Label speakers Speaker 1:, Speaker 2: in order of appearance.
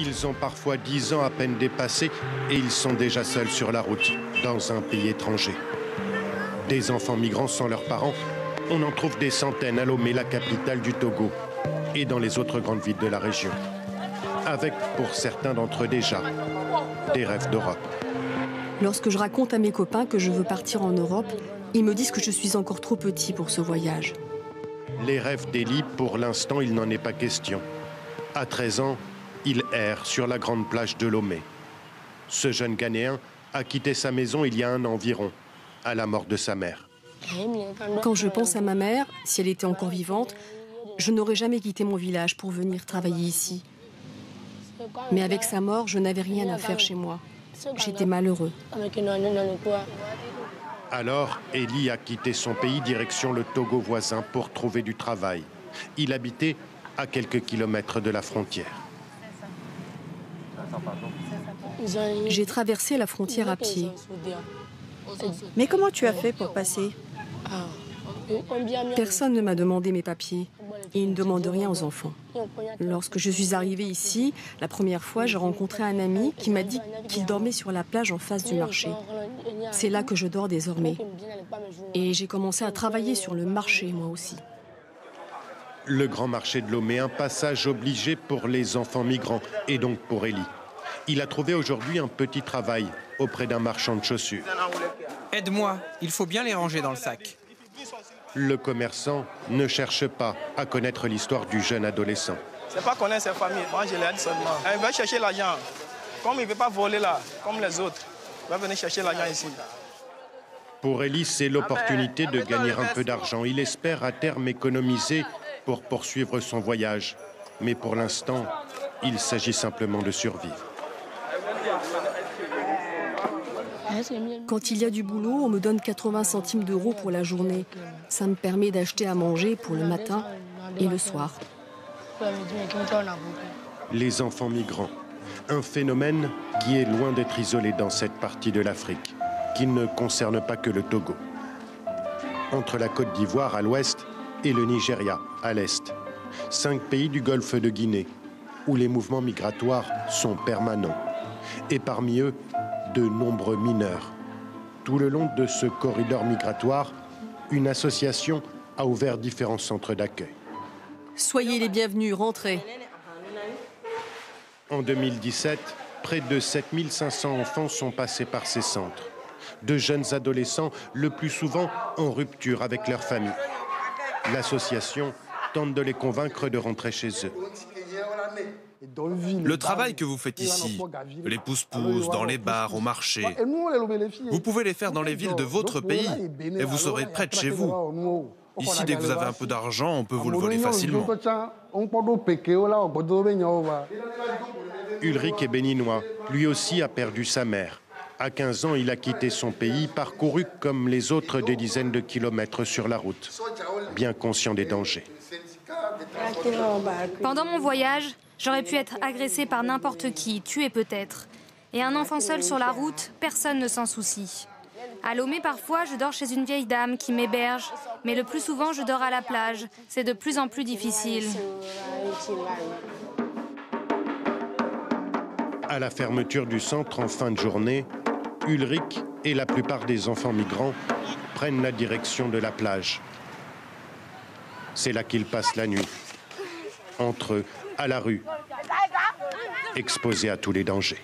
Speaker 1: Ils ont parfois 10 ans à peine dépassés et ils sont déjà seuls sur la route, dans un pays étranger. Des enfants migrants sans leurs parents, on en trouve des centaines à Lomé, la capitale du Togo, et dans les autres grandes villes de la région. Avec, pour certains d'entre eux déjà, des rêves d'Europe.
Speaker 2: Lorsque je raconte à mes copains que je veux partir en Europe, ils me disent que je suis encore trop petit pour ce voyage.
Speaker 1: Les rêves d'Eli, pour l'instant, il n'en est pas question. À 13 ans, il erre sur la grande plage de Lomé. Ce jeune Ghanéen a quitté sa maison il y a un an environ, à la mort de sa mère.
Speaker 2: Quand je pense à ma mère, si elle était encore vivante, je n'aurais jamais quitté mon village pour venir travailler ici. Mais avec sa mort, je n'avais rien à faire chez moi. J'étais malheureux.
Speaker 1: Alors, Eli a quitté son pays direction le Togo voisin pour trouver du travail. Il habitait à quelques kilomètres de la frontière.
Speaker 2: J'ai traversé la frontière à pied.
Speaker 3: Mais comment tu as fait pour passer?
Speaker 2: Personne ne m'a demandé mes papiers. Et ils ne demandent rien aux enfants. Lorsque je suis arrivée ici, la première fois, j'ai rencontré un ami qui m'a dit qu'il dormait sur la plage en face du marché. C'est là que je dors désormais. Et j'ai commencé à travailler sur le marché, moi aussi.
Speaker 1: Le grand marché de Lomé, un passage obligé pour les enfants migrants, et donc pour Eli. Il a trouvé aujourd'hui un petit travail auprès d'un marchand de chaussures.
Speaker 4: Aide-moi, il faut bien les ranger dans le sac.
Speaker 1: Le commerçant ne cherche pas à connaître l'histoire du jeune adolescent.
Speaker 5: C'est pas connaître sa famille, moi je l'aide seulement. Il va chercher l'argent. Comme il ne veut pas voler là, comme les autres, il va venir chercher l'argent ici.
Speaker 1: Pour Eli, c'est l'opportunité de gagner un peu d'argent. Il espère à terme économiser pour poursuivre son voyage. Mais pour l'instant, il s'agit simplement de survivre.
Speaker 2: Quand il y a du boulot, on me donne 80 centimes d'euros pour la journée. Ça me permet d'acheter à manger pour le matin et le soir.
Speaker 1: Les enfants migrants, un phénomène qui est loin d'être isolé dans cette partie de l'Afrique, qui ne concerne pas que le Togo. Entre la Côte d'Ivoire à l'ouest et le Nigeria à l'est, 5 pays du golfe de Guinée, où les mouvements migratoires sont permanents. Et parmi eux, de nombreux mineurs. Tout le long de ce corridor migratoire, une association a ouvert différents centres d'accueil.
Speaker 2: Soyez les bienvenus, rentrez.
Speaker 1: En 2017, près de 7500 enfants sont passés par ces centres. De jeunes adolescents, le plus souvent en rupture avec leur famille. L'association tente de les convaincre de rentrer chez eux.
Speaker 4: Le travail que vous faites ici, les pousse-pousse dans les bars, au marché, vous pouvez les faire dans les villes de votre pays et vous serez près de chez vous. Ici, dès que vous avez un peu d'argent, on peut vous le voler facilement.
Speaker 1: Ulrich est béninois. Lui aussi a perdu sa mère. À 15 ans, il a quitté son pays, parcouru comme les autres des dizaines de kilomètres sur la route, bien conscient des dangers.
Speaker 6: Pendant mon voyage, j'aurais pu être agressée par n'importe qui, tuée peut-être. Et un enfant seul sur la route, personne ne s'en soucie. À Lomé, parfois, je dors chez une vieille dame qui m'héberge, mais le plus souvent, je dors à la plage. C'est de plus en plus difficile.
Speaker 1: À la fermeture du centre en fin de journée, Ulrich et la plupart des enfants migrants prennent la direction de la plage. C'est là qu'ils passent la nuit, entre eux, à la rue, exposés à tous les dangers.